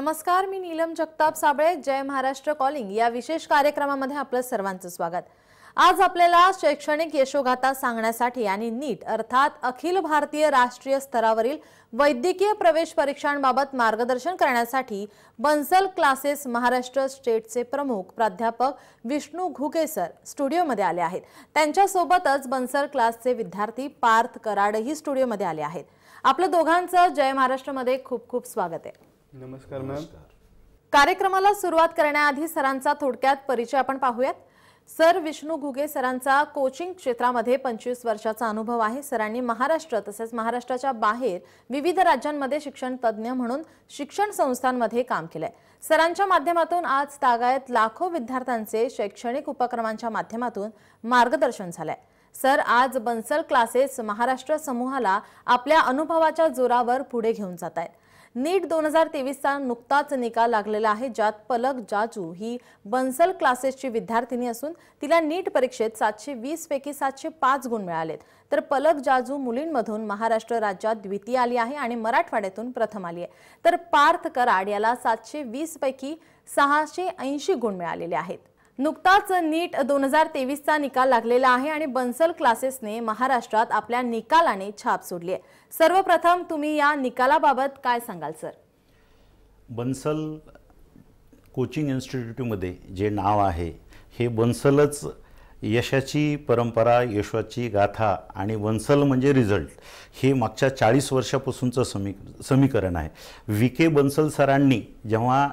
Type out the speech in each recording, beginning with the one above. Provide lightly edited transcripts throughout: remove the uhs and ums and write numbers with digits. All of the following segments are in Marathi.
नमस्कार, मी नीलम जगताप साबळे. जय महाराष्ट्र कॉलिंग या विशेष कार्यक्रमामध्ये आपलं सर्वांचं स्वागत. आज आपल्याला शैक्षणिक यशोगाथा सांगण्यासाठी आणि नीट अर्थात अखिल भारतीय राष्ट्रीय स्तरावरील वैद्यकीय प्रवेश परीक्षांबाबत मार्गदर्शन करण्यासाठी बन्सल क्लासेस महाराष्ट्र स्टेटचे प्रमुख प्राध्यापक विष्णू घुगे सर स्टुडिओमध्ये आले आहेत. त्यांच्यासोबतच बन्सल क्लासचे विद्यार्थी पार्थ कराडही स्टुडिओमध्ये आले आहेत. आपलं दोघांचं जय महाराष्ट्रमध्ये खूप खूप स्वागत आहे. नमस्कार मॅम. कार्यक्रमाला सुरुवात करण्याआधी सरांचा थोडक्यात परिचय आपण पाहूयात. सर विष्णू घुगे सरांचा कोचिंग क्षेत्रामध्ये 25 वर्षाचा अनुभव आहे. सरांनी महाराष्ट्र तसेच महाराष्ट्राच्या बाहेर विविध राज्यांमध्ये शिक्षण तज्ञ म्हणून शिक्षण संस्थांमध्ये काम केलंय. सरांच्या माध्यमातून आज तागायत लाखो विद्यार्थ्यांचे शैक्षणिक उपक्रमांच्या माध्यमातून मार्गदर्शन झालंय. सर आज बन्सल क्लासेस महाराष्ट्र समूहाला आपल्या अनुभवाच्या जोरावर पुढे घेऊन जात आहेत. नीट 2023चा नुकताच निकाल लागलेला आहे, ज्यात पलक जाजू ही बन्सल क्लासेसची विद्यार्थिनी असून तिला नीट परीक्षेत 720 पैकी 705 गुण मिळालेत. तर पलक जाजू मुलींमधून महाराष्ट्र राज्यात द्वितीय आली आहे आणि मराठवाड्यातून प्रथम आली आहे. तर पार्थ कराड याला 720 पैकी 680 गुण मिळालेले आहेत. नुकताच नीट 2023चा निकाल लागलेला आहे आणि बन्सल क्लासेसने महाराष्ट्रात आपल्या निकालाने छाप सोडली आहे. सर्वप्रथम तुम्ही या निकालाबाबत काय सांगाल सर? बन्सल कोचिंग इन्स्टिट्यूटमध्ये जे नाव आहे हे बन्सलच यशाची परंपरा, यशाची गाथा आणि बन्सल म्हणजे रिझल्ट हे मागच्या 40 वर्षापासूनचं समीकरण आहे. विके बन्सल सरांनी जेव्हा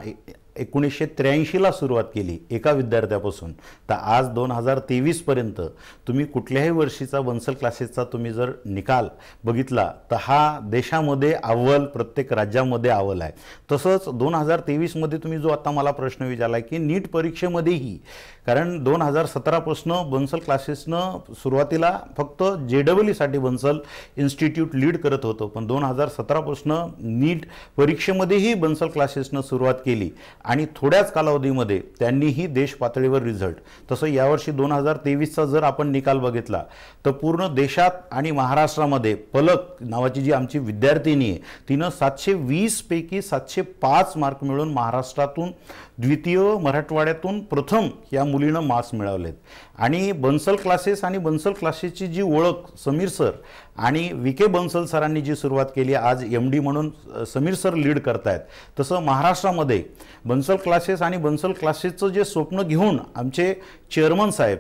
1983ला सुरुवात केली एका विद्यार्थ्यापासून, तर आज 2023 पर्यंत तुम्ही कुठल्याही वर्षीचा बन्सल क्लासेसचा तुम्ही जर निकाल बघितला तर हा देशामध्ये अव्वल, प्रत्येक राज्यामध्ये अव्वल आहे. तसंच 2023मध्ये तुम्ही जो आता मला प्रश्न विचारला की नीट परीक्षेमध्येही, कारण 2017 पासून बन्सल क्लासेसनं सुरुवातीला फक्त JEE बन्सल इन्स्टिट्यूट लीड करत होतं, पण 2017 पासून नीट परीक्षेमध्येही बन्सल क्लासेसनं सुरुवात केली आणि थोड्याच कालावधीमध्ये त्यांनीही देश पातळीवर रिझल्ट. तसं यावर्षी 2023चा जर आपण निकाल बघितला तर पूर्ण देशात आणि महाराष्ट्रामध्ये पलक नावाची जी आमची विद्यार्थिनी आहे तिनं 720 पैकी 705 मार्क मिळवून महाराष्ट्रातून द्वितीय, मराठवाड्यातून प्रथम या मुलीनं मार्क्स मिळवलेत. आणि बन्सल क्लासेस आणि बन्सल क्लासेसची जी ओळख समीर सर आणि विके बन्सल सरांनी जी सुरुवात केली, आज MD म्हणून समीर सर लीड करतायत. तसं महाराष्ट्रामध्ये बन्सल क्लासेस आणि बन्सल क्लासेसचं जे स्वप्न घेऊन आमचे चेअरमन साहेब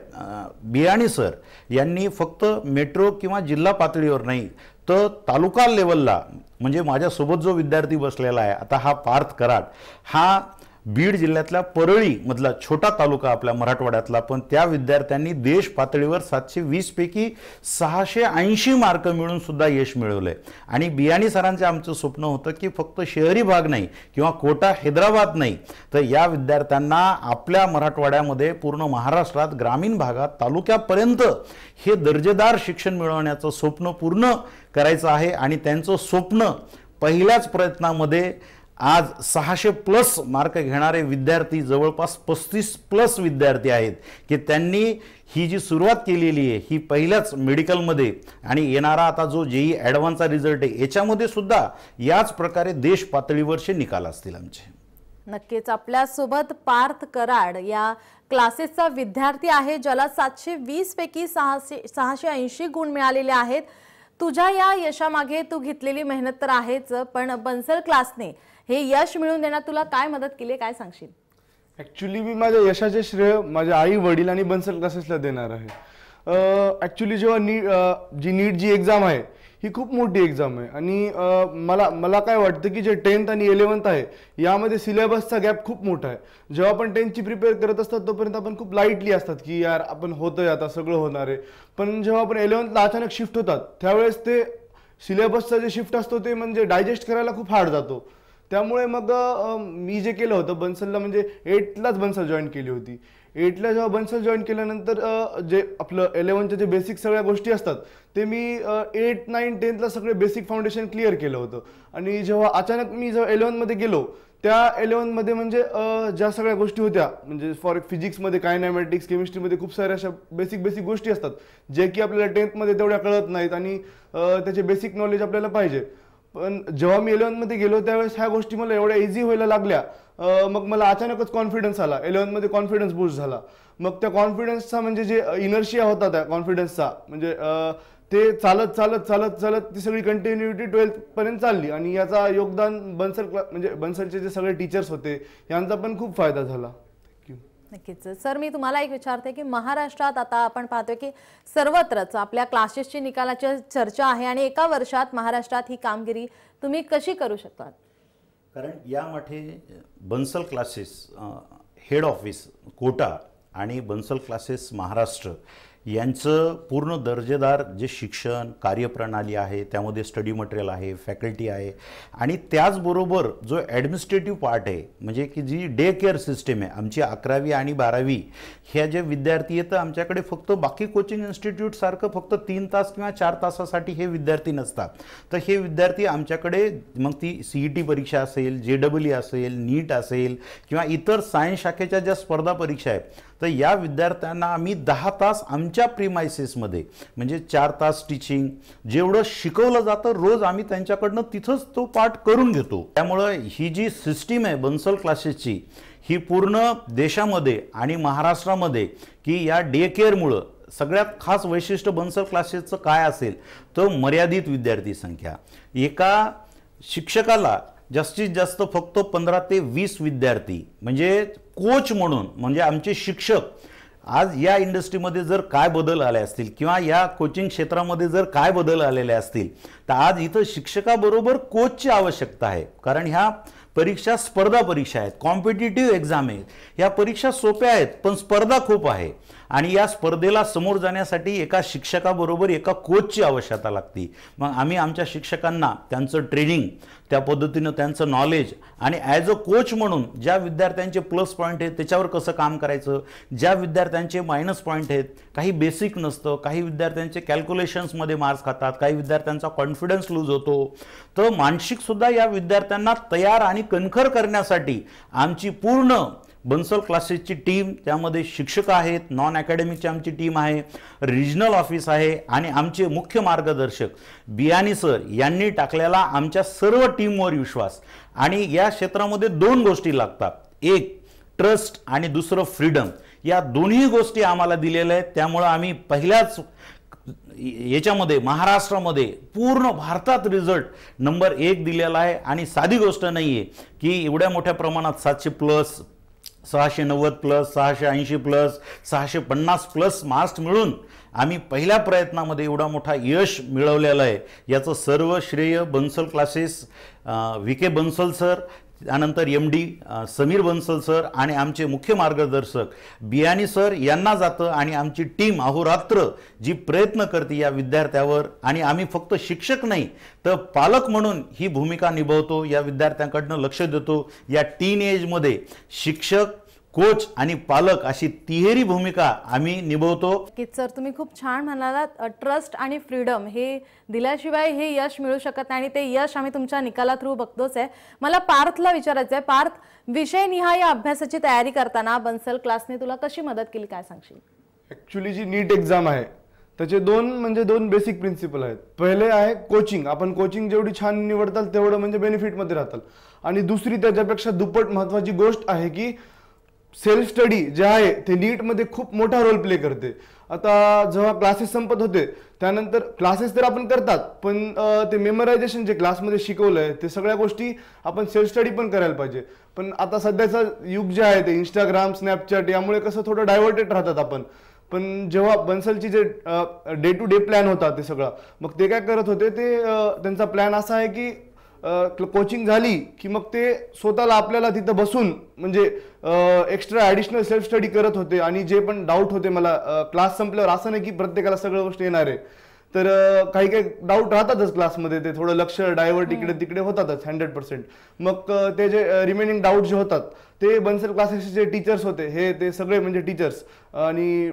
बियाणी सर यांनी फक्त मेट्रो किंवा जिल्हा पातळीवर नाही तर तालुका लेवलला, म्हणजे माझ्यासोबत जो विद्यार्थी बसलेला आहे आता हा पार्थ कराड, हा बीड जिल्ह्यातल्या परळी मधला छोटा तालुका आपल्या मराठवाड्यातला, पण त्या विद्यार्थ्यांनी देश पातळीवर 720 पैकी 680 मार्क मिळून सुद्धा यश मिळवलंय. आणि बियाणी सरांचे आमचं स्वप्न होतं की फक्त शहरी भाग नाही किंवा कोटा हैदराबाद नाही तर या विद्यार्थ्यांना आपल्या मराठवाड्यामध्ये, पूर्ण महाराष्ट्रात, ग्रामीण भागात, तालुक्यापर्यंत हे दर्जेदार शिक्षण मिळवण्याचं स्वप्न पूर्ण करायचं आहे. आणि त्यांचं स्वप्न पहिल्याच प्रयत्नामध्ये आज 600+ मार्क घेणारे विद्यार्थी, जवळपास 35+ विद्यार्थी आहेत की त्यांनी ही जी सुरुवात केलेली आहे ही पहिल्याच मेडिकलमध्ये, आणि येणारा आता जो JEE ॲडव्हान्सचा रिझल्ट आहे याच्यामध्ये सुद्धा याच प्रकारे देश पातळीवरचे निकाल असतील आमचे. नक्कीच आपल्यासोबत पार्थ कराड या क्लासेसचा विद्यार्थी आहे ज्याला 720 पैकी 680 गुण मिळालेले आहेत. तुझ्या या यशामागे तू घेतलेली मेहनत तर आहेच, पण बन्सल क्लासने हे यश मिळवून देण्यात तुला काय मदत केली, काय सांगशील? ॲक्च्युली मी माझ्या यशाचे श्रेय माझ्या आई वडील आणि बन्सल क्लासेसला देणार आहे. ॲक्च्युली जेव्हा जी नीट एक्झाम आहे ही खूप मोठी एक्झाम आहे आणि मला काय वाटतं की जे 10th आणि 11th आहे यामध्ये सिलेबसचा गॅप खूप मोठा आहे. जेव्हा आपण 10th प्रिपेअर करत असतात तोपर्यंत आपण खूप लाईटली असतात की यार आपण होतंय, आता सगळं होणार आहे. पण जेव्हा आपण 11thला अचानक शिफ्ट होतात त्यावेळेस ते सिलेबसचा जे शिफ्ट असतो ते म्हणजे डायजेस्ट करायला खूप हार्ड जातो. त्यामुळे मग मी जे केलं होतं बन्सलला, म्हणजे 8लाच बन्सल जॉईन केली होती. 8ला जेव्हा बन्सल जॉईन केल्यानंतर जे आपलं 11च्या जे बेसिक सगळ्या गोष्टी असतात ते मी 8, 9, 10ला सगळे बेसिक फाउंडेशन क्लिअर केलं होतं. आणि जेव्हा अचानक मी जेव्हा 11मध्ये गेलो त्या 11मध्ये म्हणजे ज्या सगळ्या गोष्टी होत्या, म्हणजे फॉर फिजिक्समध्ये, कायनॅमॅटिक्स, केमिस्ट्रीमध्ये खूप साऱ्या अशा बेसिक गोष्टी असतात जे की आपल्याला 10thमध्ये तेवढ्या कळत नाहीत आणि त्याचे बेसिक नॉलेज आपल्याला पाहिजे. पण जेव्हा मी 11th मध्ये गेलो त्यावेळेस ह्या गोष्टी मला एवढ्या इझी व्हायला लागल्या, मग मला अचानकच कॉन्फिडन्स आला. 11th मध्ये कॉन्फिडन्स बूस्ट झाला. मग त्या कॉन्फिडन्सचा म्हणजे जे इनर्शिया होता त्या कॉन्फिडन्सचा, म्हणजे ते चालत चालत चालत चालत ती सगळी कंटिन्युटी 12th पर्यंत चालली. आणि याचा योगदान म्हणजे बन्सलचे जे सगळे टीचर्स होते यांचा पण खूप फायदा झाला. नक्कीच. सर, मी तुम्हाला एक विचारते की महाराष्ट्रात आता आपण पाहतोय की सर्वत्रच आपल्या क्लासेसची निकालाची चर्चा आहे आणि एका वर्षात महाराष्ट्रात ही कामगिरी तुम्ही कशी करू शकता? कारण यामध्ये Bansal classes head office Kota आणि बन्सल क्लासेस महाराष्ट्र यांचं पूर्ण दर्जेदार जे शिक्षण कार्यप्रणाली आहे, त्यामध्ये स्टडी मटेरियल आहे, फॅकल्टी आहे आणि त्याचबरोबर जो ॲडमिनिस्ट्रेटिव्ह पार्ट आहे, म्हणजे की जी डे केअर सिस्टीम आहे आमची 11वी आणि 12वी ह्या जे विद्यार्थी आहेत, आमच्याकडे फक्त बाकी कोचिंग इन्स्टिट्यूटसारखं फक्त 3 तास किंवा 4 तासासाठी हे विद्यार्थी नसतात. तर हे विद्यार्थी आमच्याकडे मग ती CET परीक्षा असेल, JEE असेल, नीट असेल किंवा इतर सायन्स शाखेच्या ज्या स्पर्धा परीक्षा आहेत, तर या विद्यार्थ्यांना आम्ही 10 तास आमच्या प्रीमायसेसमध्ये म्हणजे 4 तास टीचिंग जेवढं शिकवलं जातं रोज आम्ही त्यांच्याकडनं तिथंच तो पाठ करून घेतो. त्यामुळं ही जी सिस्टीम आहे बन्सल क्लासेसची ही पूर्ण देशामध्ये आणि महाराष्ट्रामध्ये की या डे केअरमुळं सगळ्यात खास वैशिष्ट्य बन्सल क्लासेसचं काय असेल तर मर्यादित विद्यार्थी संख्या. एका शिक्षकाला जास्तीत जास्त फक्त 15 ते 20 विद्यार्थी म्हणजे कोच म्हणून, म्हणजे आमचे शिक्षक आज या इंडस्ट्रीमध्ये जर काय बदल आले असतील किंवा या कोचिंग क्षेत्रामध्ये जर काय बदल आलेले असतील तर आज इथं शिक्षकाबरोबर कोचची आवश्यकता आहे. कारण ह्या परीक्षा स्पर्धा परीक्षा आहेत, कॉम्पिटिटिव्ह एक्झाम आहेत. ह्या परीक्षा सोप्या आहेत पण स्पर्धा खूप आहे आणि या स्पर्धेला समोर जाण्यासाठी एका शिक्षकाबरोबर एका कोचची आवश्यकता लागते. मग आम्ही आमच्या शिक्षकांना त्यांचं ट्रेनिंग, त्या पद्धतीनं त्यांचं नॉलेज आणि ॲज अ कोच म्हणून ज्या विद्यार्थ्यांचे प्लस पॉईंट आहेत त्याच्यावर कसं काम करायचं, ज्या विद्यार्थ्यांचे मायनस पॉईंट आहेत, काही बेसिक नसतं, काही विद्यार्थ्यांचे कॅल्क्युलेशन्समध्ये मार्क्स खातात, काही विद्यार्थ्यांचा कॉन्फिडन्स लूज होतो, तर मानसिकसुद्धा या विद्यार्थ्यांना तयार आणि कणखर करण्यासाठी आमची पूर्ण बन्सल क्लासेसची टीम, त्यामध्ये शिक्षक आहेत, नॉन अकॅडमिकची आमची टीम आहे, रिजनल ऑफिस आहे आणि आमचे मुख्य मार्गदर्शक बियानी सर यांनी टाकलेला आमच्या सर्व टीमवर विश्वास. आणि या क्षेत्रामध्ये 2 गोष्टी लागतात, एक ट्रस्ट आणि दुसरं फ्रीडम. या दोन्ही गोष्टी आम्हाला दिलेल्या आहेत. त्यामुळं आम्ही पहिल्याच याच्यामध्ये महाराष्ट्रामध्ये पूर्ण भारतात रिझल्ट नंबर 1 दिलेला आहे. आणि साधी गोष्ट नाही आहे की एवढ्या मोठ्या प्रमाणात 700+, 690+, 680+, 650+ मार्क्स मिळून आम्ही पहिल्या प्रयत्नामध्ये एवढा मोठा यश मिळवलेलं आहे. याचं सर्व श्रेय Bansal classes VK Bansal sir, त्यानंतर MD समीर बन्सल सर आणि आमचे मुख्य मार्गदर्शक बियानी सर यांना जातं. आणि आमची टीम अहोरात्र जी प्रयत्न करते या विद्यार्थ्यावर, आणि आम्ही फक्त शिक्षक नाही तर पालक म्हणून ही भूमिका निभावतो, या विद्यार्थ्यांकडनं लक्ष देतो. या टीन एजमध्ये शिक्षक, कोच आणि पालक अशी तिहेरी भूमिका आम्ही निभावतो. सर, तुम्ही खूप छान म्हणालात, ट्रस्ट आणि फ्रीडम हे दिल्याशिवाय हे यश मिळू शकत नाही आणि ते यश आम्ही तुमच्या निकाला थ्रू बघतोच आहे. मला पार्थला विचारायचं आहे, पार्थ, विषयनिहाय अभ्यासाची तयारी करताना बन्सल क्लासने तुला कशी मदत केली, काय सांगशील? ऍक्च्युली जी नीट एक्झाम आहे त्याचे 2 बेसिक प्रिन्सिपल आहेत. पहिले आहे कोचिंग. आपण कोचिंग जेवढी छान निवडताल तेवढं म्हणजे बेनिफिटमध्ये राहताल. आणि दुसरी त्याच्यापेक्षा दुप्पट महत्त्वाची गोष्ट आहे की सेल्फ स्टडी जे आहे ते नीटमध्ये खूप मोठा रोल प्ले करते. आता जेव्हा क्लासेस संपत होते त्यानंतर क्लासेस तर आपण करतात पण ते मेमरायझेशन जे क्लासमध्ये शिकवलंय ते सगळ्या गोष्टी आपण सेल्फ स्टडी पण करायला पाहिजे. पण आता सध्याचं युग जे आहे ते इंस्टाग्राम, स्नॅपचॅट यामुळे कसं थोडं डायव्हर्टेड राहतात आपण. पण जेव्हा बन्सलची जे डे टू डे प्लॅन होता ते सगळं, मग ते काय करत होते, ते त्यांचा प्लॅन असा आहे की कोचिंग झाली की मग ते स्वतःला आपल्याला तिथं बसून म्हणजे एक्स्ट्रा ॲडिशनल सेल्फ स्टडी करत होते. आणि जे पण डाऊट होते मला क्लास संपल्यावर, असं नाही की प्रत्येकाला सगळं गोष्ट येणार आहे, तर काही काही डाऊट राहतातच क्लासमध्ये, ते थोडं लक्ष डायव्हर्ट इकडे तिकडे होतातच 100%. मग ते जे रिमेनिंग डाऊट जे होतात ते बन्सल क्लासेसचे जे टीचर्स होते हे ते सगळे म्हणजे टीचर्स आणि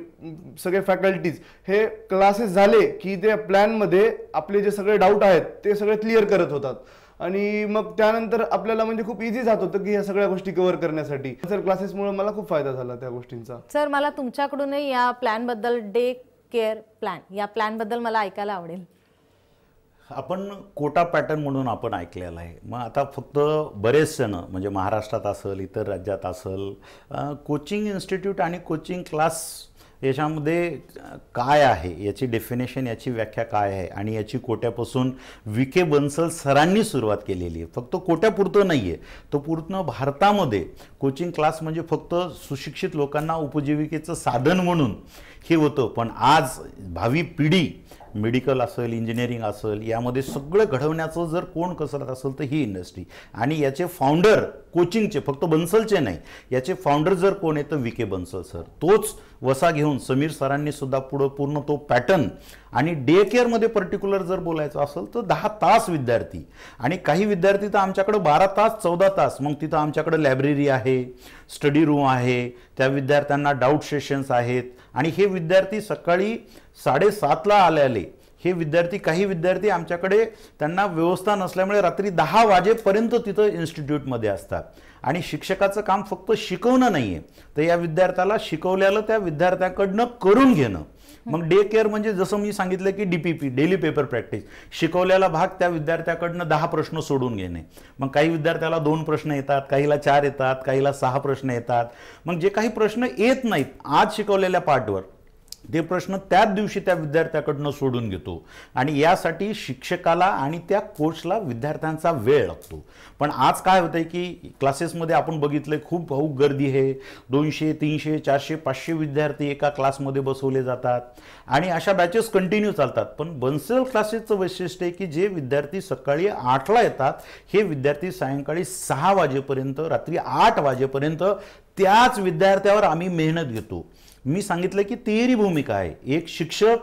सगळे फॅकल्टीज हे क्लासेस झाले की त्या प्लॅनमध्ये आपले जे सगळे डाऊट आहेत ते सगळे क्लिअर करत होतात. आणि मग त्यानंतर आपल्याला म्हणजे खूप इझी जात होतं की ह्या सगळ्या गोष्टी कव्हर करण्यासाठी. सर, क्लासेसमुळे मला खूप फायदा झाला त्या गोष्टींचा. सर, मला तुमच्याकडूनही या प्लॅन बद्दल, डे केअर प्लॅन या प्लॅन बद्दल मला ऐकायला आवडेल. आपण कोटा पॅटर्न म्हणून आपण ऐकलेलं आहे. मग आता फक्त बरेच जण म्हणजे महाराष्ट्रात असेल, इतर राज्यात असेल, कोचिंग इन्स्टिट्यूट आणि कोचिंग क्लास याच्यामध्ये काय आहे, याची डेफिनेशन, याची व्याख्या काय आहे आणि याची कोट्यापासून विखे बन्सल सरांनी सुरुवात केलेली आहे. फक्त कोट्यापुरतं नाही आहे, तो पूर्ण भारतामध्ये कोचिंग क्लास म्हणजे फक्त सुशिक्षित लोकांना उपजीविकेचं साधन म्हणून हे होतं. पण आज भावी पिढी मेडिकल असेल, इंजिनिअरिंग असेल, यामध्ये सगळं घडवण्याचं जर कोण कसरत असेल तर ही इंडस्ट्री. आणि याचे फाउंडर कोचिंगचे, फक्त बन्सलचे नाही, याचे फाउंडर जर कोण आहे तर विखे बन्सल सर. तोच वसा घेऊन समीर सरांनी सुद्धा पुढं पूर्ण तो पॅटर्न. आणि डे केअरमध्ये पर्टिक्युलर जर बोलायचं असेल तर 10 तास विद्यार्थी, आणि काही विद्यार्थी तर आमच्याकडे 12 तास 14 तास. मग तिथं आमच्याकडे लायब्ररी आहे, स्टडी रूम आहे, त्या विद्यार्थ्यांना डाऊट सेशन्स आहेत. आणि हे विद्यार्थी सकाळी 7:30ला आलेले हे विद्यार्थी, काही विद्यार्थी आमच्याकडे त्यांना व्यवस्था नसल्यामुळे रात्री 10 वाजेपर्यंत तिथं इन्स्टिट्यूटमध्ये असतात. आणि शिक्षकाचं काम फक्त शिकवणं नाही आहे, तर या विद्यार्थ्याला शिकवलेलं त्या विद्यार्थ्याकडनं करून घेणं. मग डे केअर म्हणजे जसं मी सांगितलं की DPP, डेली पेपर प्रॅक्टिस, शिकवलेला भाग त्या विद्यार्थ्याकडनं 10 प्रश्न सोडून घेणे. मग काही विद्यार्थ्याला 2 प्रश्न येतात, काहीला 4 येतात, काहीला 6 प्रश्न येतात. मग जे काही प्रश्न येत नाहीत आज शिकवलेल्या पार्टवर, ते प्रश्न त्याच दिवशी त्या विद्यार्थ्याकडनं सोडून घेतो. आणि यासाठी शिक्षकाला आणि त्या कोचला विद्यार्थ्यांचा वेळ लागतो. पण आज काय होतंय की क्लासेसमध्ये आपण बघितलंय खूप भाऊक गर्दी आहे. 200, 300, 400, 500 विद्यार्थी एका क्लासमध्ये बसवले जातात आणि अशा बॅचेस कंटिन्यू चालतात. पण बन्सल क्लासेसचं वैशिष्ट्य आहे की जे विद्यार्थी सकाळी 8ला येतात, हे विद्यार्थी सायंकाळी 6 वाजेपर्यंत, रात्री 8 वाजेपर्यंत त्याच विद्यार्थ्यावर आम्ही मेहनत घेतो. मी सांगितलं की तिहेरी भूमिका आहे, एक शिक्षक,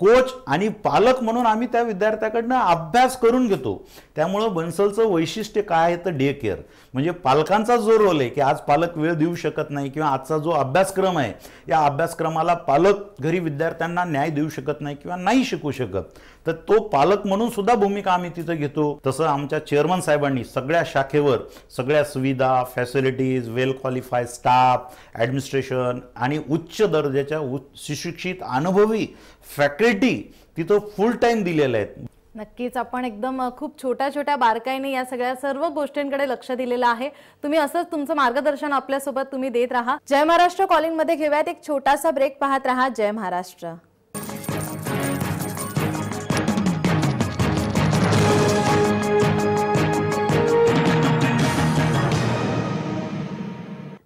कोच आणि पालक म्हणून आम्ही त्या विद्यार्थ्याकडनं अभ्यास करून घेतो. त्यामुळं बन्सलचं वैशिष्ट्य काय आहे तर डे केअर म्हणजे पालकांचा जो रोल आहे की आज पालक वेळ देऊ शकत नाही किंवा आजचा जो अभ्यासक्रम आहे या अभ्यासक्रमाला पालक घरी विद्यार्थ्यांना न्याय देऊ शकत नाही किंवा नाही शिकू शकत, तर तो पालक म्हणून सुद्धा भूमिका आम्ही तिथं घेतो. तसं आमच्या चेअरमन साहेबांनी सगळ्या शाखेवर सगळ्या सुविधा, फॅसिलिटीज, वेल क्वालिफाईड स्टाफ, ॲडमिनिस्ट्रेशन आणि उच्च दर्जाच्या सुशिक्षित अनुभवी फॅकल्टी तिथं फुल टाइम दिलेले आहेत. नक्कीच आपण एकदम खूप छोट्या छोट्या बारकाईने या सगळ्या सर्व गोष्टींकडे लक्ष दिलेलं आहे. तुम्ही असंच तुमचं मार्गदर्शन आपल्यासोबत तुम्ही देत राहा. जय महाराष्ट्र कॉलिंग मध्ये घेऊयात एक छोटासा ब्रेक. पाहत राहा जय महाराष्ट्र.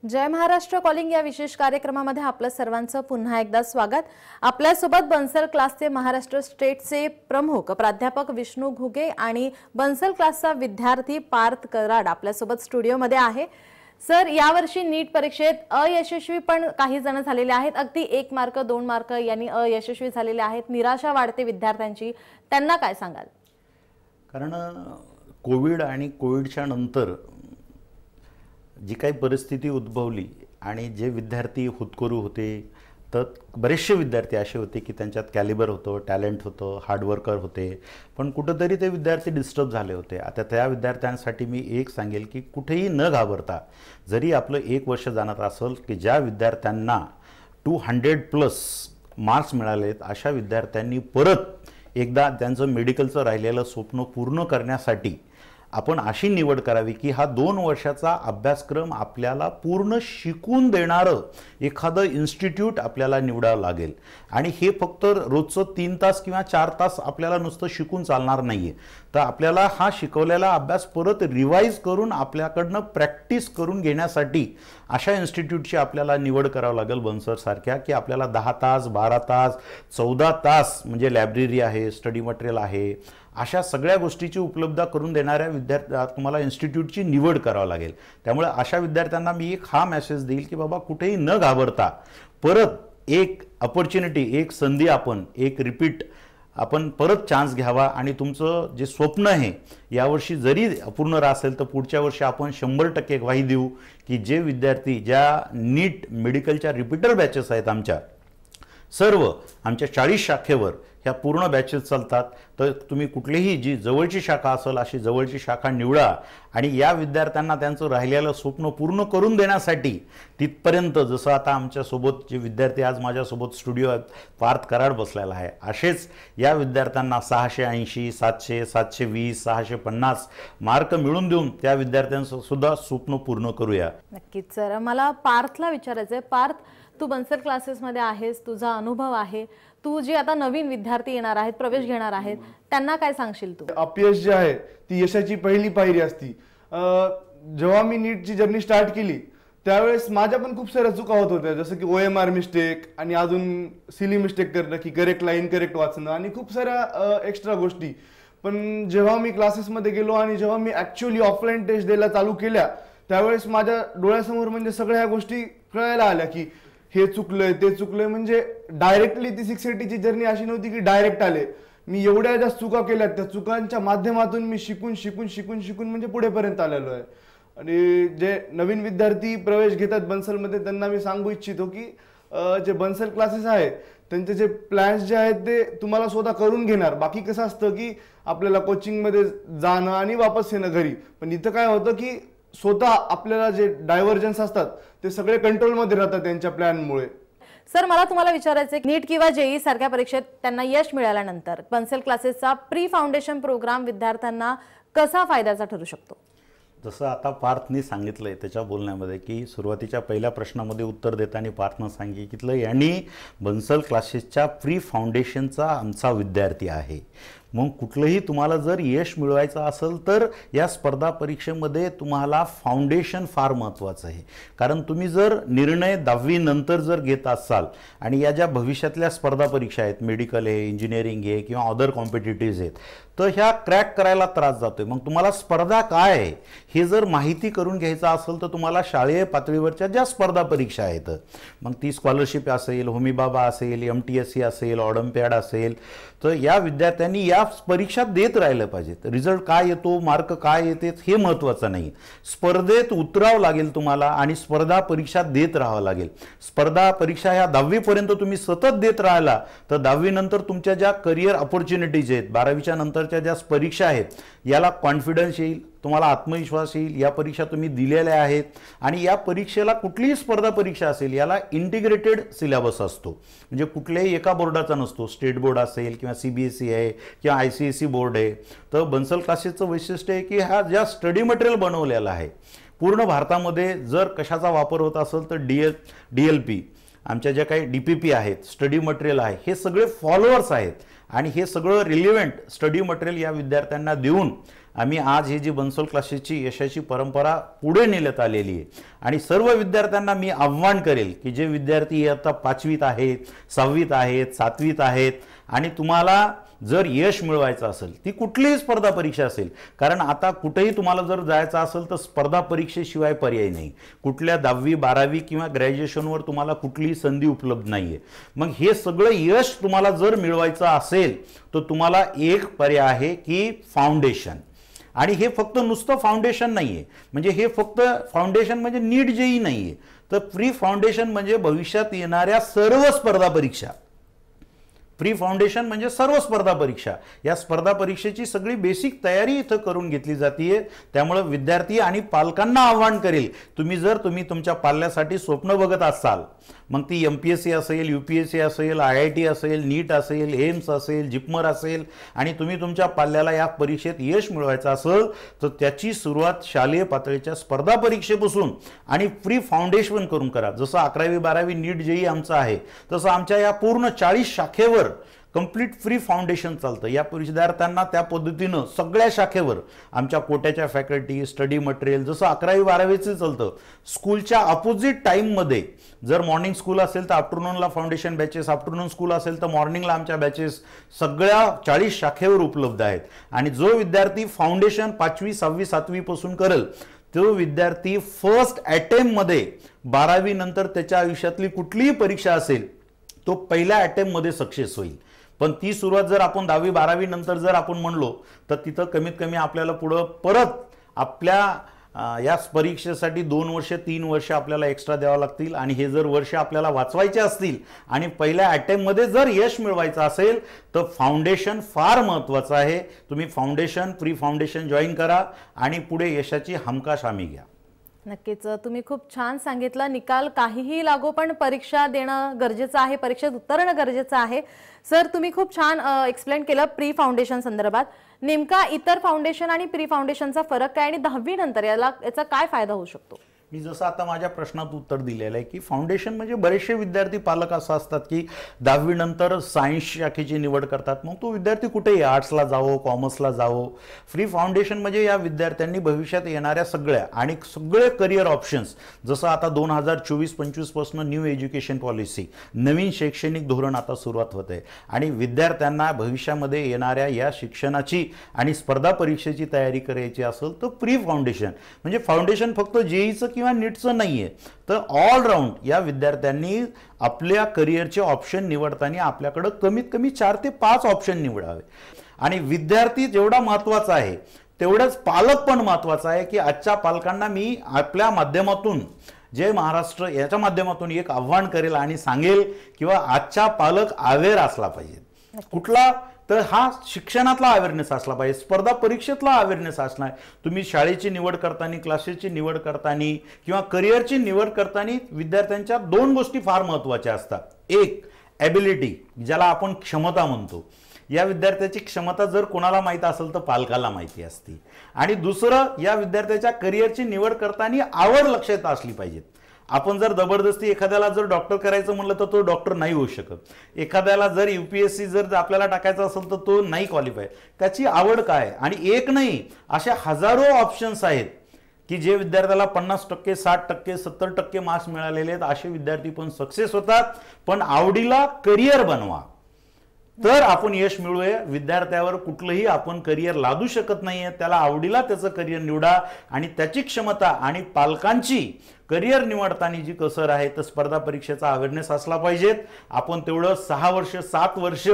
जय महाराष्ट्र कॉलिंग या विशेष कार्यक्रमामध्ये आपलं सर्वांचं पुन्हा एकदा स्वागत. आपल्यासोबत बन्सल क्लासचे महाराष्ट्र स्टेटचे प्रमुख प्राध्यापक विष्णू घुगे आणि बन्सल क्लासचा विद्यार्थी पार्थ कराड आपल्यासोबत स्टुडिओमध्ये आहे. सर, यावर्षी नीट परीक्षेत अयशस्वी पण काही जण झालेले आहेत. अगदी 1 मार्क 2 मार्क यांनी अयशस्वी झालेले आहेत. निराशा वाढते विद्यार्थ्यांची, त्यांना काय सांगाल? कारण कोविड आणि कोविडच्या नंतर जी काही परिस्थिती उद्भवली आणि जे विद्यार्थी हुतकरू होते, तर बरेचसे विद्यार्थी असे होते की त्यांच्यात कॅलिबर होतं, टॅलेंट होतं, हार्डवर्कर होते, पण कुठंतरी ते विद्यार्थी डिस्टर्ब झाले होते. आता त्या विद्यार्थ्यांसाठी मी एक सांगेल की कुठेही न घाबरता, जरी आपलं 1 वर्ष जाणार असेल की ज्या विद्यार्थ्यांना 200+ मार्क्स मिळालेत, अशा विद्यार्थ्यांनी परत एकदा त्यांचं मेडिकलचं राहिलेलं स्वप्न पूर्ण करण्यासाठी आपण अशी निवड करावी की हा 2 वर्षाचा अभ्यासक्रम आपल्याला पूर्ण शिकून देणारं एखादं इन्स्टिट्यूट आपल्याला निवडावं लागेल. आणि हे फक्त रोजचं 3 तास किंवा 4 तास आपल्याला नुसतं शिकून चालणार नाही आहे, तर आपल्याला हा शिकवलेला अभ्यास परत रिवाईज करून आपल्याकडनं प्रॅक्टिस करून घेण्यासाठी अशा इन्स्टिट्यूटची आपल्याला निवड करावं लागेल बन्सलसारख्या, की आपल्याला 10 तास, 12 तास, 14 तास म्हणजे लायब्ररी आहे, स्टडी मटेरियल आहे, अशा सगळ्या गोष्टीची उपलब्ध करून देणाऱ्या तुम्हाला इन्स्टिट्यूटची निवड करावं लागेल. त्यामुळे अशा विद्यार्थ्यांना मी एक हा मेसेज देईल की बाबा कुठेही न घाबरता परत एक अपॉर्च्युनिटी, एक संधी, एक रिपीट आपण परत चान्स घ्यावा आणि तुमचं जे स्वप्न आहे यावर्षी जरी अपूर्ण असेल तर पुढच्या वर्षी आपण 100% ग्वाही देऊ की जे विद्यार्थी ज्या नीट मेडिकलच्या रिपीटर बॅचेस आहेत आमच्या सर्व आमच्या 40 शाखेवर ह्या पूर्ण बॅचेस चालतात. तर तुम्ही कुठलीही जी जवळची शाखा असेल अशी जवळची शाखा निवडा आणि या विद्यार्थ्यांना त्यांचं राहिलेलं स्वप्न पूर्ण करून देण्यासाठी तिथपर्यंत, जसं आता आमच्यासोबत जे विद्यार्थी आज माझ्यासोबत स्टुडिओ आहेत, पार्थ कराड बसलेला आहे, असेच या विद्यार्थ्यांना 680, 700, 720, 650 मार्क मिळवून देऊन त्या विद्यार्थ्यांचं सुद्धा स्वप्न पूर्ण करूया. नक्कीच सर. मला पार्थला विचारायचं आहे, पार्थ तू बन्सल क्लासेसमध्ये आहेस, तुझा अनुभव आहे, तू जे आता नवीन विद्यार्थी येणार आहेत, प्रवेश घेणार आहेत, त्यांना काय सांगशील तू? अपयश जे आहे ती यशाची पहिली पायरी असती. जेव्हा मी नीटची जर्नी स्टार्ट केली त्यावेळेस माझ्या पण खूप साऱ्या चुका होत होत्या, जसं की OMR मिस्टेक आणि अजून सिली मिस्टेक करणं, की करेक्ट लाईन करेक्ट वाचणं आणि खूप साऱ्या एक्स्ट्रा गोष्टी. पण जेव्हा मी क्लासेसमध्ये गेलो आणि जेव्हा मी ॲक्च्युअली ऑफलाईन टेस्ट द्यायला चालू केल्या त्यावेळेस माझ्या डोळ्यासमोर म्हणजे सगळ्या ह्या गोष्टी कळायला आल्या, की हे चुकलंय ते चुकलंय. म्हणजे डायरेक्टली ती 680ची जर्नी अशी नव्हती की डायरेक्ट आले. मी एवढ्या ज्या चुका केल्या त्या चुकांच्या माध्यमातून मी शिकून म्हणजे पुढेपर्यंत आलेलो आहे. आणि जे नवीन विद्यार्थी प्रवेश घेतात बन्सलमध्ये त्यांना मी सांगू इच्छितो की जे बन्सल क्लासेस आहेत त्यांचे जे प्लॅन्स जे आहेत ते तुम्हाला स्वतः करून घेणार. बाकी कसं असतं की आपल्याला कोचिंगमध्ये जाणं आणि वापस येणं घरी, पण इथं काय होतं की स्वतः आपल्याला जे डायव्हर्जन्स असतात ते सगळे कंट्रोलमध्ये राहतात त्यांच्या प्लॅनमुळे. सर, मला तुम्हाला विचारायचं आहे, नीट किंवा JEE सारख्या परीक्षेत त्यांना यश मिळाल्यानंतर बन्सल क्लासेसचा प्री फाउंडेशन प्रोग्राम विद्यार्थ्यांना कसा फायद्याचा ठरू शकतो? जसं आता पार्थनी सांगितलंय त्याच्या बोलण्यामध्ये, की सुरुवातीच्या पहिल्या प्रश्नामध्ये उत्तर देताना पार्थनं सांगितलं यांनी बन्सल क्लासेसच्या प्री फाउंडेशनचा आमचा विद्यार्थी आहे. मग कुठलंही तुम्हाला जर यश मिळवायचं असेल तर या स्पर्धा परीक्षेमध्ये तुम्हाला फाउंडेशन फार महत्त्वाचं आहे. कारण तुम्ही जर निर्णय 10वी नंतर जर घेत असाल आणि या ज्या भविष्यातल्या स्पर्धा परीक्षा आहेत, मेडिकल आहे, इंजिनिअरिंग आहे किंवा अदर कॉम्पिटिटिव्ज आहेत, तर ह्या क्रॅक करायला त्रास जातोय. मग तुम्हाला स्पर्धा काय आहे हे जर माहिती करून घ्यायचं असेल तर तुम्हाला शालेय पातळीवरच्या ज्या स्पर्धा परीक्षा आहेत, मग ती स्कॉलरशिप असेल, होमी बाबा असेल, MTSC असेल, ऑलिम्पियाड असेल, तर या विद्यार्थ्यांनी या परीक्षा देत राहिलं पाहिजे. रिझल्ट काय येतो, मार्क काय येते हे महत्त्वाचं नाही. स्पर्धेत उतरावं लागेल तुम्हाला आणि स्पर्धा परीक्षा देत राहावं लागेल. स्पर्धा परीक्षा ह्या 10वी पर्यंत तुम्ही सतत देत राहिला तर 10वी नंतर तुमच्या ज्या करिअर ऑपॉर्च्युनिटीज आहेत, 12वीच्या नंतरच्या ज्या परीक्षा आहेत, याला कॉन्फिडन्स येईल, तुम्हाला आत्मविश्वास येईल. या परीक्षा तुम्ही दिलेल्या आहेत आणि या परीक्षेला कुठलीही स्पर्धा परीक्षा असेल याला इंटिग्रेटेड सिलेबस असतो. म्हणजे कुठल्याही एका बोर्डाचा नसतो. स्टेट बोर्ड असेल किंवा CBSE आहे किंवा ICSE बोर्ड आहे. तर बन्सल क्लासेसचं वैशिष्ट्य आहे की हा ज्या स्टडी मटेरियल बनवलेला आहे पूर्ण भारतामध्ये जर कशाचा वापर होत असेल तर DLP, आमच्या ज्या काही DPP आहेत, स्टडी मटेरियल आहे, हे सगळे फॉलोअर्स आहेत आणि हे सगळं रिलेव्हंट स्टडी मटेरियल या विद्यार्थ्यांना देऊन आम्ही आज ही जी बन्सल क्लासेसची यशाची परंपरा पुढे नेण्यात आलेली आहे. आणि सर्व विद्यार्थ्यांना मी आव्हान करेल की जे विद्यार्थी आता 5वीत आहेत, 6वीत आहेत, 7वीत आहेत आणि तुम्हाला जर यश मिळवायचं असेल, ती कुठलीही स्पर्धा परीक्षा असेल, कारण आता कुठेही तुम्हाला जर जायचं असेल तर स्पर्धा परीक्षेशिवाय पर्याय नाही. कुठल्या 10वी 12वी किंवा ग्रॅज्युएशनवर तुम्हाला कुठलीही संधी उपलब्ध नाही आहे. मग हे सगळं यश तुम्हाला जर मिळवायचं असेल तर तुम्हाला एक पर्याय आहे की फाउंडेशन. आणि हे फक्त नुसतं फाउंडेशन नाही आहे, म्हणजे हे फक्त फाउंडेशन म्हणजे नीट JEE नाही आहे, तर प्री फाउंडेशन म्हणजे भविष्यात येणाऱ्या सर्व स्पर्धा परीक्षा. प्री फाउंडेशन म्हणजे सर्व स्पर्धा परीक्षा. या स्पर्धा परीक्षेची सगळी बेसिक तयारी इथं करून घेतली जाते. त्यामुळे विद्यार्थी आणि पालकांना आव्हान करेल, तुम्ही तुमच्या पाल्यासाठी स्वप्न बघत असाल, मग ती MPSC असेल, UPSC असेल, IIT असेल, नीट असेल, एम्स असेल, जिपमर असेल आणि तुम्ही तुमच्या पाल्याला या परीक्षेत यश मिळवायचं असेल तर त्याची सुरुवात शालेय पातळीच्या स्पर्धा परीक्षेपासून आणि प्री फाउंडेशन करून करा. जसं 11वी 12वी नीट JEE आमचं आहे तसं आमच्या या पूर्ण 40 शाखेवर कंप्लीट फ्री फाउंडेशन चालतं. या विद्यार्थ्यांना त्या पद्धतीनं सगळ्या शाखेवर आमच्या कोट्याच्या फॅकल्टी, स्टडी मटेरियल जसं 11वी 12वीचं चालतं. स्कूलच्या अपोजिट टाईममध्ये जर मॉर्निंग स्कूल असेल तर आफ्टरनूनला फाउंडेशन बॅचेस, आफ्टरनून स्कूल असेल तर मॉर्निंगला आमच्या बॅचेस सगळ्या 40 शाखेवर उपलब्ध आहेत. आणि जो विद्यार्थी फाउंडेशन 5वी 6वी 7वी पासून करेल तो विद्यार्थी फर्स्ट अटेम्प्टमध्ये 12वी नंतर त्याच्या आयुष्यातली कुठलीही परीक्षा असेल तो पहिल्या अटेम्प्टमध्ये सक्सेस होईल. पण ती सुरुवात जर आपण 10वी 12वी नंतर जर आपण म्हणलो तर तिथं कमीत कमी आपल्याला पुढं परत आपल्या या परीक्षेसाठी 2 वर्ष 3 वर्ष आपल्याला एक्स्ट्रा द्यावं लागतील आणि हे जर वर्ष आपल्याला वाचवायचे असतील आणि पहिल्या अटेम्प्टमध्ये जर यश मिळवायचं असेल तर फाउंडेशन फार महत्त्वाचं आहे. तुम्ही प्री फाउंडेशन जॉईन करा आणि पुढे यशाची हमखास हमी घ्या. नक्कीच तुम्ही खूप छान सांगितलं. निकाल काहीही लागो पण परीक्षा देणं गरजेचं आहे, परीक्षेत उतरणं गरजेचं आहे. सर तुम्ही खूप छान एक्सप्लेन केलं प्री फाउंडेशन संदर्भात. नेमका इतर फाउंडेशन आणि प्री फाउंडेशनचा फरक काय आणि 10वी नंतर याचा काय फायदा होऊ शकतो? मी जसं आता माझ्या प्रश्नात उत्तर दिलेलं आहे की फाउंडेशन म्हणजे बरेचसे विद्यार्थी पालक असं असतात की 10वी नंतर सायन्स शाखेची निवड करतात. मग तो विद्यार्थी कुठेही आर्ट्सला जावो, कॉमर्सला जावो. फ्री फाउंडेशन म्हणजे या विद्यार्थ्यांनी भविष्यात येणाऱ्या सगळे करिअर ऑप्शन्स, जसं आता 2024-25 पासून न्यू एज्युकेशन पॉलिसी, नवीन शैक्षणिक धोरण आता सुरुवात होत आहे आणि विद्यार्थ्यांना भविष्यामध्ये येणाऱ्या या शिक्षणाची आणि स्पर्धा परीक्षेची तयारी करायची असेल तर प्री फाउंडेशन म्हणजे फाउंडेशन फक्त जेईचं किंवा नीटचं नाहीये, तर ऑलराऊंड या विद्यार्थ्यांनी आपल्या करिअरचे ऑप्शन निवडताना आपल्याकडे कमीत कमी 4 ते 5 ऑप्शन निवडावे. आणि विद्यार्थी जेवढा महत्त्वाचा आहे तेवढंच पालक पण महत्त्वाचा आहे की आजच्या पालकांना मी आपल्या माध्यमातून जय महाराष्ट्र याच्या माध्यमातून एक आव्हान करेल आणि सांगेल किंवा आजचा पालक अवेअर असला पाहिजे. कुठला तर हा शिक्षणातला अवेअरनेस असला पाहिजे, स्पर्धा परीक्षेतला अवेअरनेस असणार. तुम्ही शाळेची निवड करताना, क्लासेसची निवड करताना किंवा करिअरची निवड करताना विद्यार्थ्यांच्या 2 गोष्टी फार महत्त्वाच्या असतात. एक ॲबिलिटी, ज्याला आपण क्षमता म्हणतो. या विद्यार्थ्याची क्षमता जर कोणाला माहीत असेल तर पालकाला माहिती असते. आणि दुसरं, या विद्यार्थ्याच्या करिअरची निवड करताना आवड लक्षात असली पाहिजे. आपण जर जबरदस्ती एखाद्याला जर डॉक्टर करायचं म्हणलं तर तो डॉक्टर नाही होऊ शकत. एखाद्याला जर UPSC जर आपल्याला टाकायचं असेल तर तो नाही क्वालिफाय. त्याची आवड काय? आणि एक नाही, अशा हजारो ऑप्शन्स आहेत की जे विद्यार्थ्याला 50%, 60%, 70% मार्क्स मिळालेले आहेत. असे विद्यार्थी पण सक्सेस होतात. पण आवडीला करिअर बनवा तर आपण यश मिळवूया. विद्यार्थ्यावर कुठलंही आपण करिअर लादू शकत नाहीये. त्याला आवडीला त्याचं करिअर निवडा आणि त्याची क्षमता आणि पालकांची करिअर निवडताना जी कसर आहे तर स्पर्धा परीक्षेचा अवेअरनेस असला पाहिजे. आपण तेवढं 6 वर्ष 7 वर्ष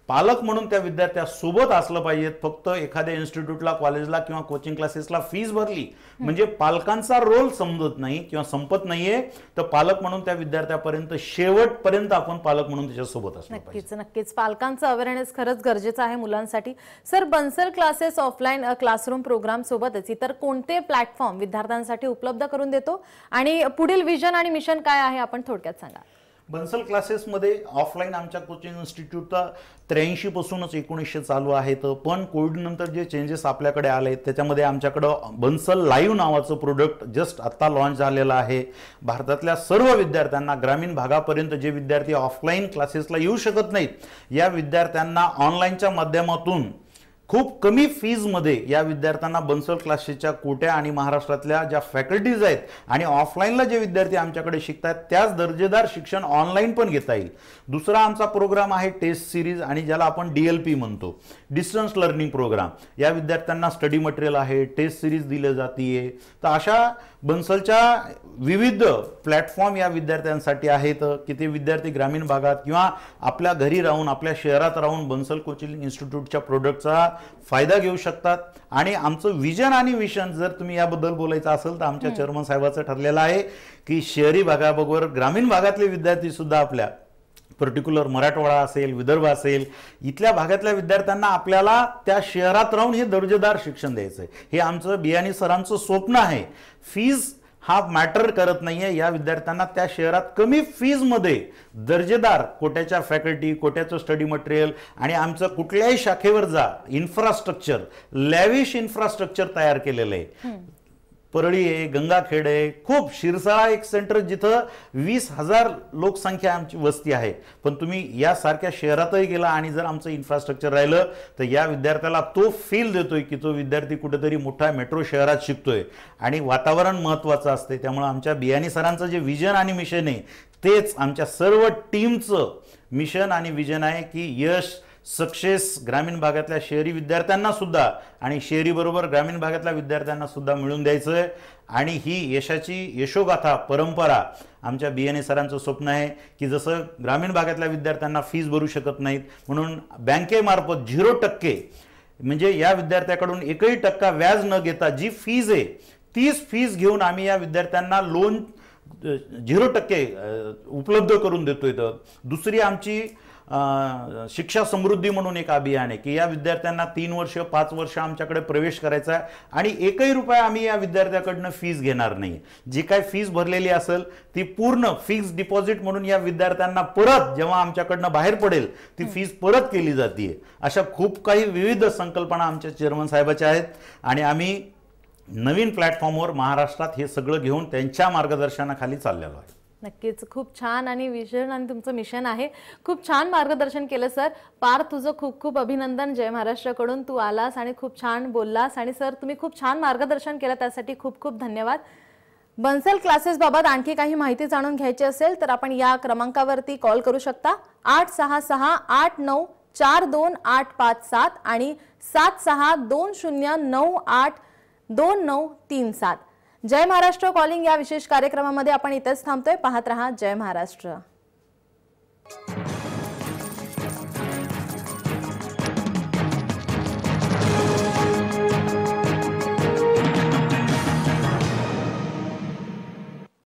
पालक म्हणून त्या विद्यार्थ्यासोबत असलं पाहिजे. फक्त एखाद्या इन्स्टिट्यूटला, कॉलेजला किंवा कोचिंग क्लासेसला फीस भरली म्हणजे पालकांचा रोल समजत नाही किंवा संपत नाहीये. तर पालक म्हणून त्या विद्यार्थ्यापर्यंत शेवटपर्यंत आपण पालक म्हणून त्याच्यासोबत असलं पाहिजे. नक्कीच पालकांचं अवेअरनेस खरंच गरजेचं आहे मुलांसाठी. Sir Bansal classes offline classroom programme सोबतच इतर कोणते प्लॅटफॉर्म विद्यार्थ्यांसाठी उपलब्ध करून देतो आणि पुढील विजन आणि मिशन काय आहे आपण थोडक्यात सांगा. बन्सल क्लासेसमध्ये ऑफलाईन आमच्या कोचिंग इन्स्टिट्यूटचा 83 पासूनच 1900 चालू आहेत. पण कोविड नंतर जे चेंजेस आपल्याकडे आले त्याच्यामध्ये आमच्याकडं बन्सल लाईव्ह नावाचं प्रोडक्ट जस्ट आत्ता लॉन्च झालेलं आहे. भारतातल्या सर्व विद्यार्थ्यांना, ग्रामीण भागापर्यंत जे विद्यार्थी ऑफलाईन क्लासेसला येऊ शकत नाहीत या विद्यार्थ्यांना ऑनलाईनच्या माध्यमातून खूप कमी फीजमध्ये या विद्यार्थ्यांना बन्सल क्लासेसच्या कोट्या आणि महाराष्ट्रातल्या ज्या फॅकल्टीज आहेत आणि ऑफलाईनला जे विद्यार्थी आमच्याकडे शिकतात त्याच दर्जेदार शिक्षण ऑनलाईन पण घेता येईल. दुसरा आमचा प्रोग्राम आहे टेस्ट सिरीज आणि ज्याला आपण DLP म्हणतो, डिस्टन्स लर्निंग प्रोग्राम. या विद्यार्थ्यांना स्टडी मटेरियल आहे, टेस्ट सिरीज दिली जाते. तर अशा बन्सलच्या विविध प्लॅटफॉर्म या विद्यार्थ्यांसाठी आहेत की ते विद्यार्थी ग्रामीण भागात किंवा आपल्या घरी राहून, आपल्या शहरात राहून बन्सल कोचिंग इन्स्टिट्यूटच्या प्रोडक्टचा फायदा घेऊ शकतात. आणि आमचं विजन आणि मिशन जर तुम्ही याबद्दल बोलायचं असेल तर आमच्या चेअरमन साहेबाचं ठरलेलं आहे की शहरी भागाबरोबर ग्रामीण भागातले विद्यार्थी सुद्धा आपल्या पर्टिक्युलर मराठवाडा असेल, विदर्भ असेल, इथल्या भागातल्या विद्यार्थ्यांना आपल्याला त्या शहरात राहून हे दर्जेदार शिक्षण द्यायचं आहे. हे आमचं बियाणी सरांचं स्वप्न आहे. फीज हा मॅटर करत नाहीये. या विद्यार्थ्यांना त्या शहरात कमी फीजमध्ये दर्जेदार कोट्याच्या फॅकल्टी, कोट्याचं स्टडी मटेरियल आणि आमचं कुठल्याही शाखेवर जा इन्फ्रास्ट्रक्चर, लॅविश इन्फ्रास्ट्रक्चर तयार केलेलं आहे. परळी आहे, गंगाखेड आहे, खूप शिरसाळा एक सेंटर जिथं 20,000 लोकसंख्या आमची वस्ती आहे. पण तुम्ही यासारख्या शहरातही गेला आणि जर आमचं इन्फ्रास्ट्रक्चर राहिलं तर या विद्यार्थ्याला तो फील देतोय की तो विद्यार्थी कुठेतरी मोठ्या मेट्रो शहरात शिकतोय. आणि वातावरण महत्त्वाचं असते. त्यामुळे आमच्या बियाणी सरांचं जे विजन आणि मिशन आहे तेच आमच्या सर्व टीमचं मिशन आणि विजन आहे की यश, सक्सेस ग्रामीण भागातल्या शहरी विद्यार्थ्यांना सुद्धा आणि शहरी बरोबर ग्रामीण भागातल्या विद्यार्थ्यांना सुद्धा मिळून द्यायचं आहे. आणि ही यशाची यशोगाथा परंपरा आमच्या बियाणे सरांचं स्वप्न आहे की जसं ग्रामीण भागातल्या विद्यार्थ्यांना फीस भरू शकत नाहीत म्हणून बँकेमार्फत 0% म्हणजे या विद्यार्थ्याकडून 1% व्याज न घेता जी फीज आहे तीच फीस घेऊन आम्ही या विद्यार्थ्यांना लोन 0% उपलब्ध करून देतोय. दुसरी आमची शिक्षा समृद्धी म्हणून एक अभियान आहे की या विद्यार्थ्यांना 3 वर्ष 5 वर्ष आमच्याकडे प्रवेश करायचा आहे आणि एकही रुपया आम्ही या विद्यार्थ्याकडनं फीस घेणार नाही. जी काय फीस भरलेली असेल ती पूर्ण फिक्स डिपॉझिट म्हणून या विद्यार्थ्यांना परत जेव्हा आमच्याकडनं बाहेर पडेल ती फीस परत केली जाते. अशा खूप काही विविध संकल्पना आमच्या चेअरमन साहेबाच्या आहेत आणि आम्ही नवीन प्लॅटफॉर्मवर महाराष्ट्रात हे सगळं घेऊन त्यांच्या मार्गदर्शनाखाली चाललेलो आहे. नक्कीच खूप छान आणि विजन आणि तुमचं मिशन आहे. खूप छान मार्गदर्शन केलं सर. पार्थ तुझं खूप खूप अभिनंदन. जय महाराष्ट्राकडून तू आलास आणि खूप छान बोललास आणि सर तुम्ही खूप छान मार्गदर्शन केलं त्यासाठी खूप खूप धन्यवाद. बन्सल क्लासेस बाबत आणखी काही माहिती जाणून घ्यायची असेल तर आपण या क्रमांकावरती कॉल करू शकता 86689422857 आणि 7620982937. जय महाराष्ट्र कॉलिंग या विशेष कार्यक्रमामध्ये आपण इथेच थांबतोय. पाहत रहा जय महाराष्ट्र.